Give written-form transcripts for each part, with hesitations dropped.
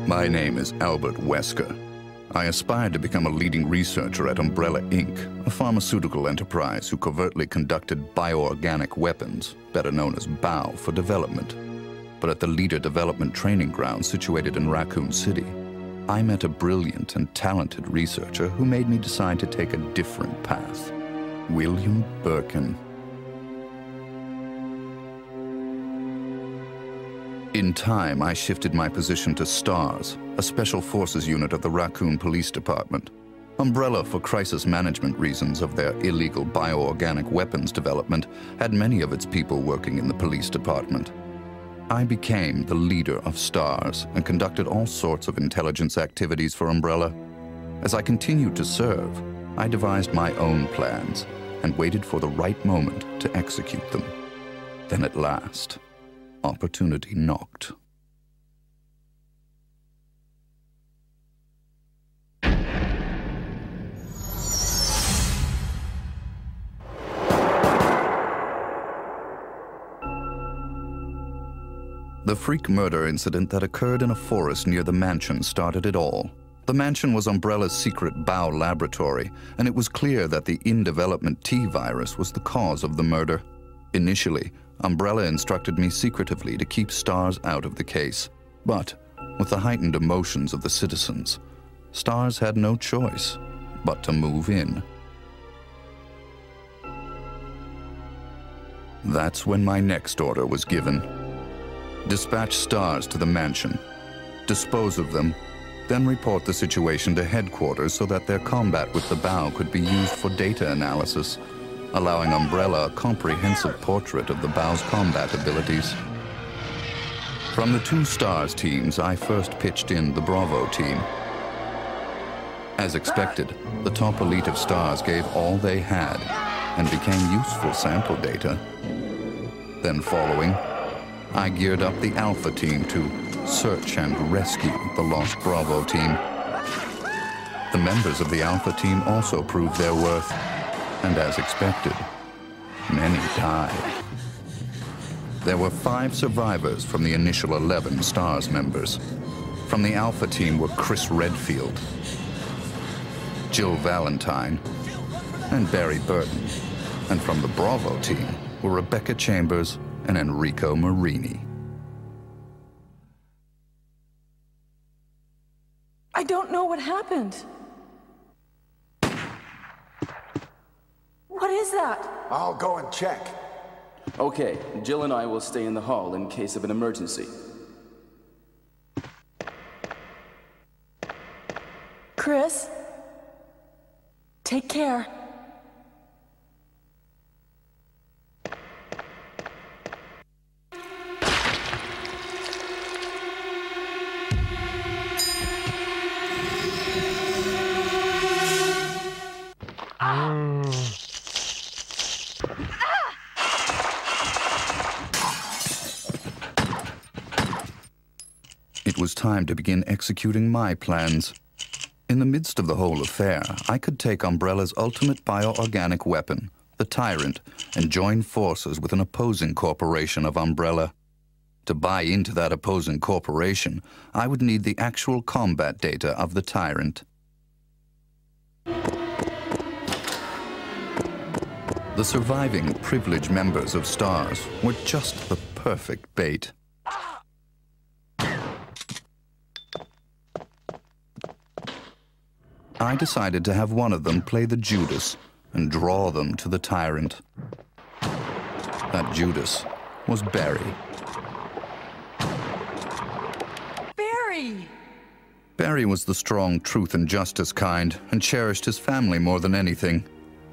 My name is Albert Wesker. I aspired to become a leading researcher at Umbrella Inc., a pharmaceutical enterprise who covertly conducted bioorganic weapons, better known as BOW, for development. But at the Leader Development Training Ground situated in Raccoon City, I met a brilliant and talented researcher who made me decide to take a different path. William Birkin. In time, I shifted my position to STARS, a special forces unit of the Raccoon Police Department. Umbrella, for crisis management reasons of their illegal bioorganic weapons development, had many of its people working in the police department. I became the leader of STARS and conducted all sorts of intelligence activities for Umbrella. As I continued to serve, I devised my own plans and waited for the right moment to execute them. Then at last, opportunity knocked. The freak murder incident that occurred in a forest near the mansion started it all. The mansion was Umbrella's secret BOW laboratory, and it was clear that the in-development T virus was the cause of the murder. Initially, Umbrella instructed me secretively to keep STARS out of the case. But, with the heightened emotions of the citizens, STARS had no choice but to move in. That's when my next order was given. Dispatch STARS to the mansion, dispose of them, then report the situation to headquarters so that their combat with the BOW could be used for data analysis, allowing Umbrella a comprehensive portrait of the BOW's combat abilities. From the two STARS teams, I first pitched in the Bravo team. As expected, the top elite of STARS gave all they had and became useful sample data. Then following, I geared up the Alpha team to search and rescue the lost Bravo team. The members of the Alpha team also proved their worth, and as expected, many died. There were 5 survivors from the initial 11 STARS members. From the Alpha team were Chris Redfield, Jill Valentine, and Barry Burton. And from the Bravo team were Rebecca Chambers and Enrico Marini. I don't know what happened. What is that? I'll go and check. Okay, Jill and I will stay in the hall in case of an emergency. Chris, take care. It was time to begin executing my plans. In the midst of the whole affair, I could take Umbrella's ultimate bioorganic weapon, the Tyrant, and join forces with an opposing corporation of Umbrella. To buy into that opposing corporation, I would need the actual combat data of the Tyrant. The surviving privileged members of STARS were just the perfect bait. I decided to have one of them play the Judas and draw them to the Tyrant. That Judas was Barry. Barry! Barry was the strong truth and justice kind and cherished his family more than anything.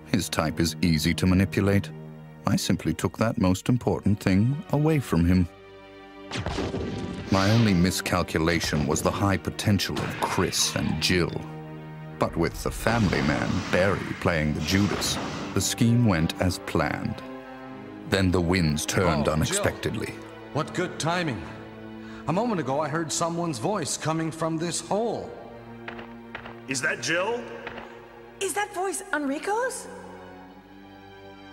His type is easy to manipulate. I simply took that most important thing away from him. My only miscalculation was the high potential of Chris and Jill. But with the family man, Barry, playing the Judas, the scheme went as planned. Then the winds turned unexpectedly. Jill. What good timing. A moment ago, I heard someone's voice coming from this hole. Is that Jill? Is that voice Enrico's?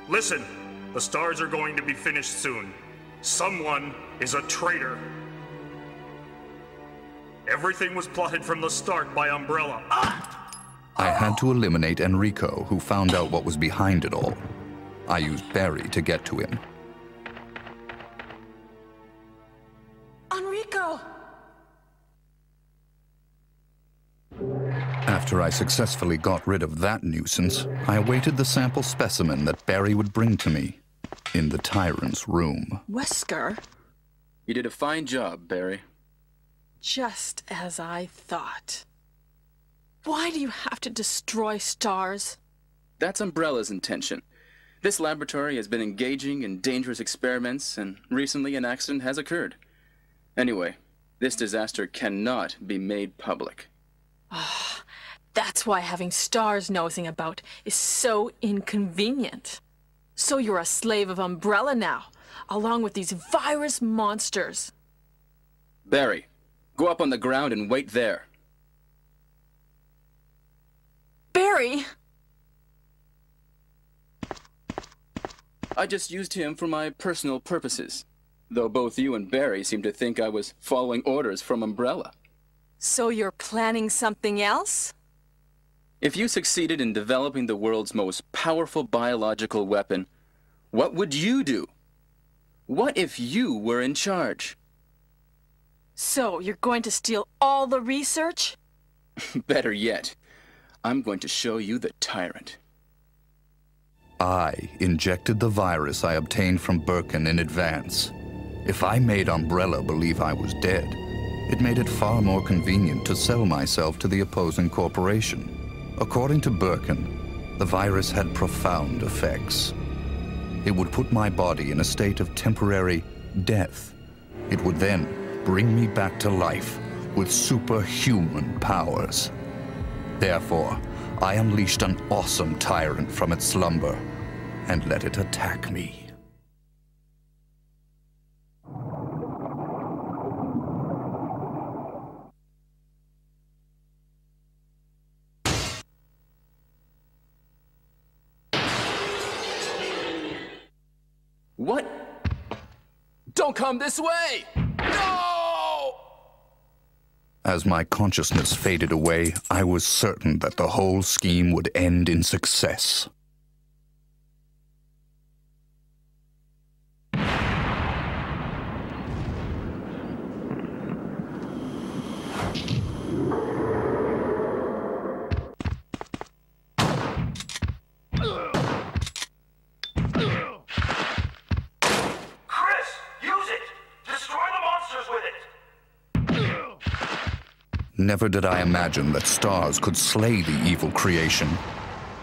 Listen, the STARS are going to be finished soon. Someone is a traitor. Everything was plotted from the start by Umbrella. I had to eliminate Enrico, who found out what was behind it all. I used Barry to get to him. Enrico! After I successfully got rid of that nuisance, I awaited the sample specimen that Barry would bring to me in the tyrant's room. Wesker? You did a fine job, Barry. Just as I thought. Why do you have to destroy stars? That's Umbrella's intention. This laboratory has been engaging in dangerous experiments, and recently an accident has occurred. Anyway, this disaster cannot be made public. That's why having stars nosing about is so inconvenient. So you're a slave of Umbrella now, along with these virus monsters. Barry, go up on the ground and wait there. Barry! I just used him for my personal purposes, though both you and Barry seem to think I was following orders from Umbrella. So you're planning something else? If you succeeded in developing the world's most powerful biological weapon, what would you do? What if you were in charge? So you're going to steal all the research? Better yet, I'm going to show you the tyrant. I injected the virus I obtained from Birkin in advance. If I made Umbrella believe I was dead, it made it far more convenient to sell myself to the opposing corporation. According to Birkin, the virus had profound effects. It would put my body in a state of temporary death. It would then bring me back to life with superhuman powers. Therefore, I unleashed an awesome tyrant from its slumber and let it attack me. What? Don't come this way! No! As my consciousness faded away, I was certain that the whole scheme would end in success. Never did I imagine that stars could slay the evil creation.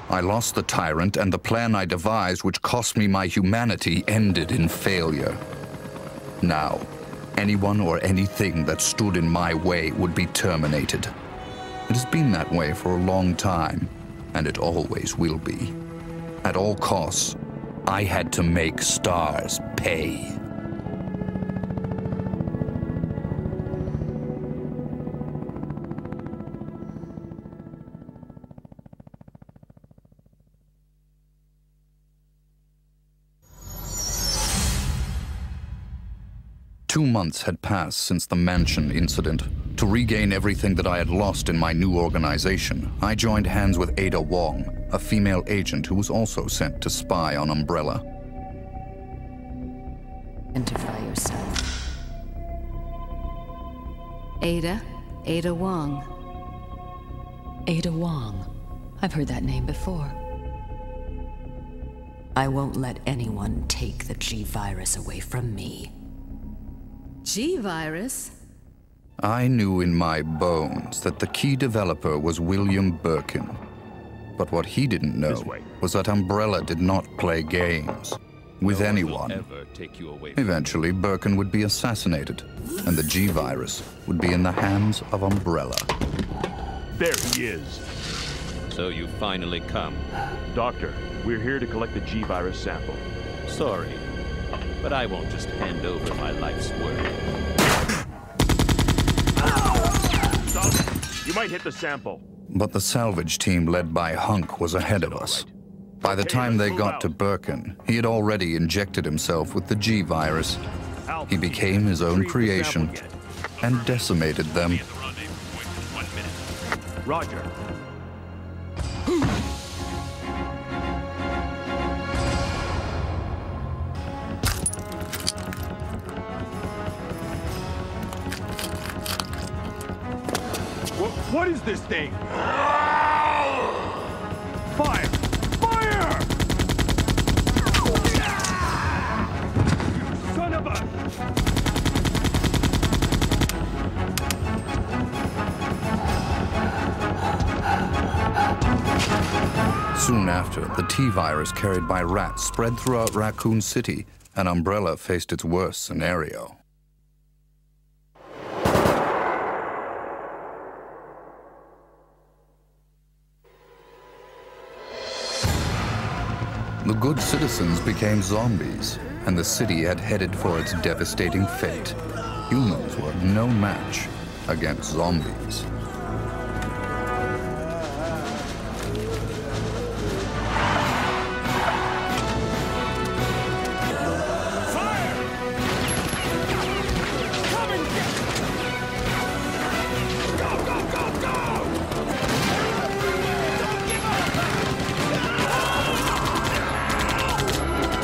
I lost the tyrant, and the plan I devised, which cost me my humanity, ended in failure. Now, anyone or anything that stood in my way would be terminated. It has been that way for a long time, and it always will be. At all costs, I had to make stars pay. Two months had passed since the mansion incident. To regain everything that I had lost in my new organization, I joined hands with Ada Wong, a female agent who was also sent to spy on Umbrella. Identify yourself. Ada Wong. Ada Wong. I've heard that name before. I won't let anyone take the G-Virus away from me. G-Virus? I knew in my bones that the key developer was William Birkin. But what he didn't know was that Umbrella did not play games with anyone. Eventually, Birkin would be assassinated, and the G-Virus would be in the hands of Umbrella. There he is. So you finally come. Doctor, we're here to collect the G-Virus sample. Sorry, but I won't just hand over my life's work. Stop it! You might hit the sample. But the salvage team led by Hunk was ahead of us. By the time they got to Birkin, he had already injected himself with the G-Virus. He became his own creation and decimated them Roger. What is this thing? Fire! Fire! Son of a... Soon after, the T-virus carried by rats spread throughout Raccoon City, and Umbrella faced its worst scenario. The good citizens became zombies, and the city had headed for its devastating fate. Humans were no match against zombies.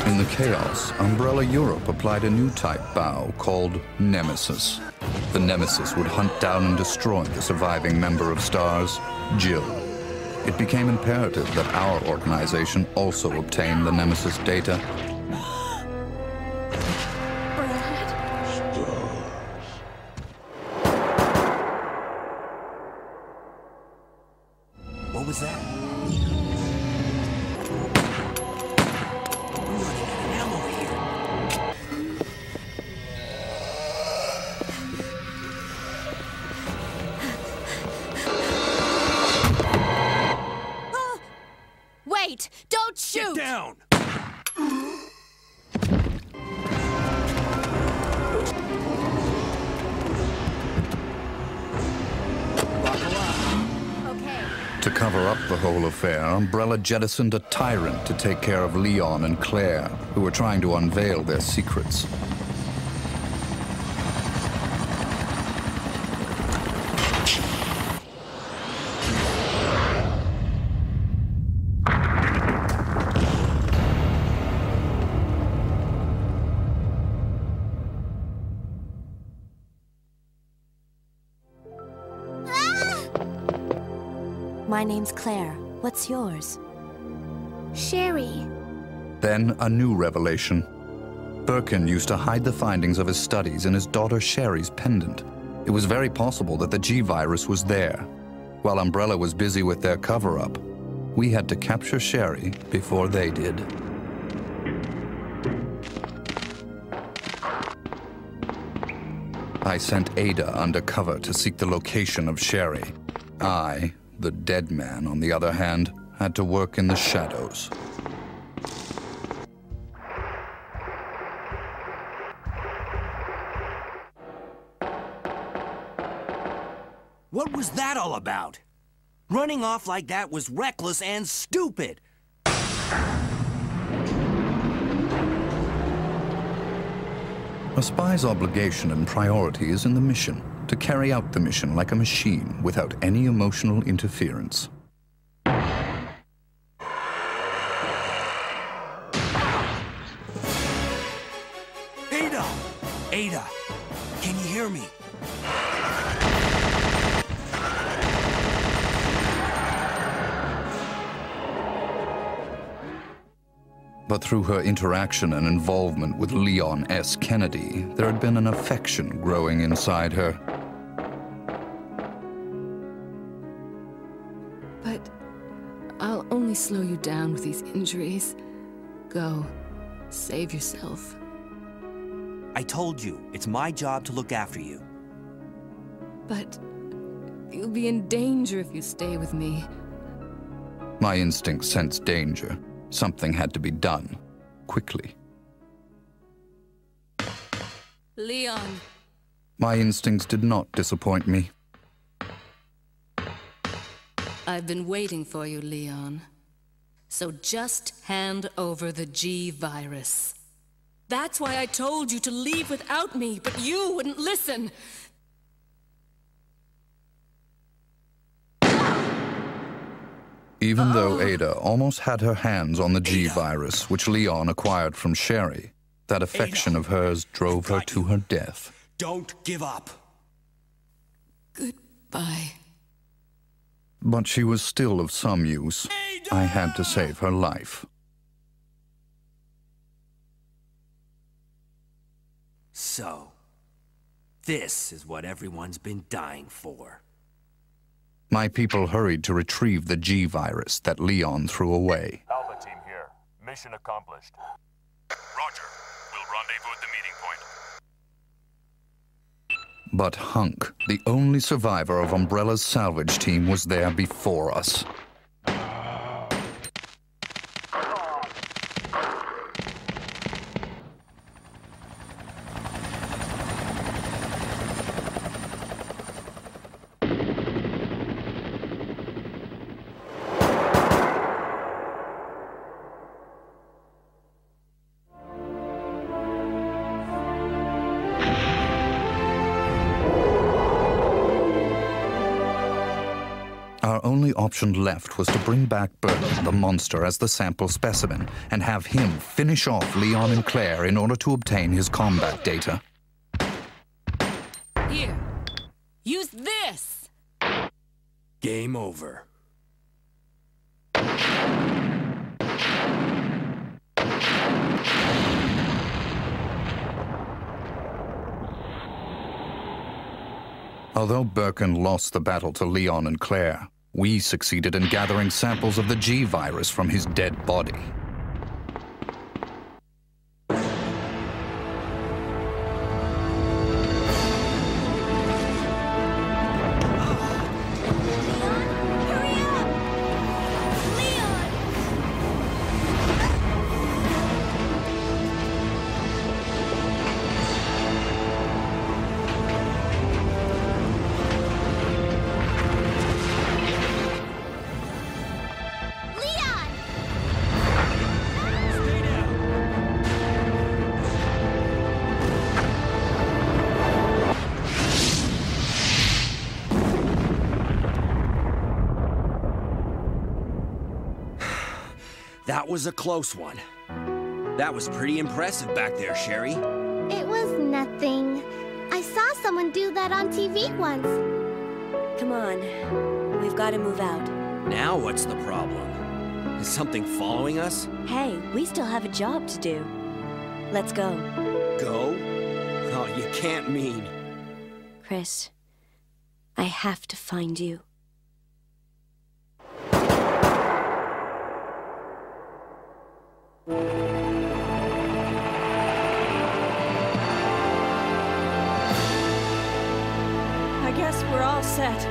In the chaos, Umbrella Europe applied a new type bow called Nemesis. The Nemesis would hunt down and destroy the surviving member of STARS, Jill. It became imperative that our organization also obtain the Nemesis data. What was that? Wait! Don't shoot! Get down! To cover up the whole affair, Umbrella jettisoned a tyrant to take care of Leon and Claire, who were trying to unveil their secrets. My name's Claire. What's yours? Sherry. Then a new revelation. Birkin used to hide the findings of his studies in his daughter Sherry's pendant. It was very possible that the G-virus was there. While Umbrella was busy with their cover-up, we had to capture Sherry before they did. I sent Ada undercover to seek the location of Sherry. The dead man, on the other hand, had to work in the shadows. What was that all about? Running off like that was reckless and stupid. A spy's obligation and priority is in the mission, to carry out the mission like a machine without any emotional interference. Ada! Ada! Can you hear me? But through her interaction and involvement with Leon S. Kennedy, there had been an affection growing inside her. But I'll only slow you down with these injuries. Go. Save yourself. I told you, it's my job to look after you. But you'll be in danger if you stay with me. My instincts sensed danger. Something had to be done, quickly. Leon. My instincts did not disappoint me. I've been waiting for you, Leon. So just hand over the G-virus. That's why I told you to leave without me, but you wouldn't listen. Even though Ada almost had her hands on the G virus, which Leon acquired from Sherry, that affection of hers drove her to her death. Don't give up. Goodbye. But she was still of some use. I had to save her life. So, this is what everyone's been dying for. My people hurried to retrieve the G virus that Leon threw away. Alpha team here. Mission accomplished. Roger. We'll rendezvous at the meeting point. But Hunk, the only survivor of Umbrella's salvage team, was there before us. Our only option left was to bring back Birkin, the monster, as the sample specimen, and have him finish off Leon and Claire in order to obtain his combat data. Here. Use this! Game over. Although Birkin lost the battle to Leon and Claire, we succeeded in gathering samples of the G virus from his dead body. That was a close one. That was pretty impressive back there, Sherry. It was nothing. I saw someone do that on TV once. Come on. We've got to move out. Now what's the problem? Is something following us? Hey, we still have a job to do. Let's go. Go? Oh, you can't mean... Chris, I have to find you. I guess we're all set.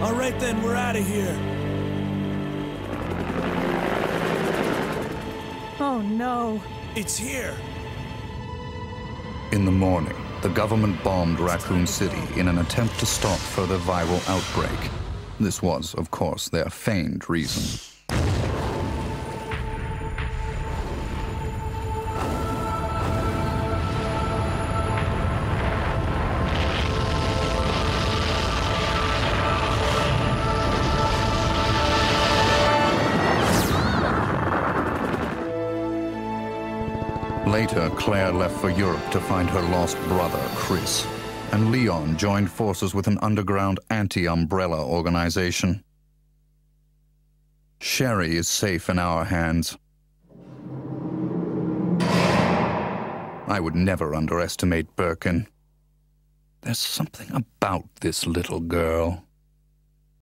All right then, we're out of here. Oh no. It's here. In the morning, the government bombed Raccoon City in an attempt to stop further viral outbreak. This was, of course, their feigned reason. Later, Claire left for Europe to find her lost brother, Chris, and Leon joined forces with an underground anti-Umbrella organization. Sherry is safe in our hands. I would never underestimate Birkin. There's something about this little girl.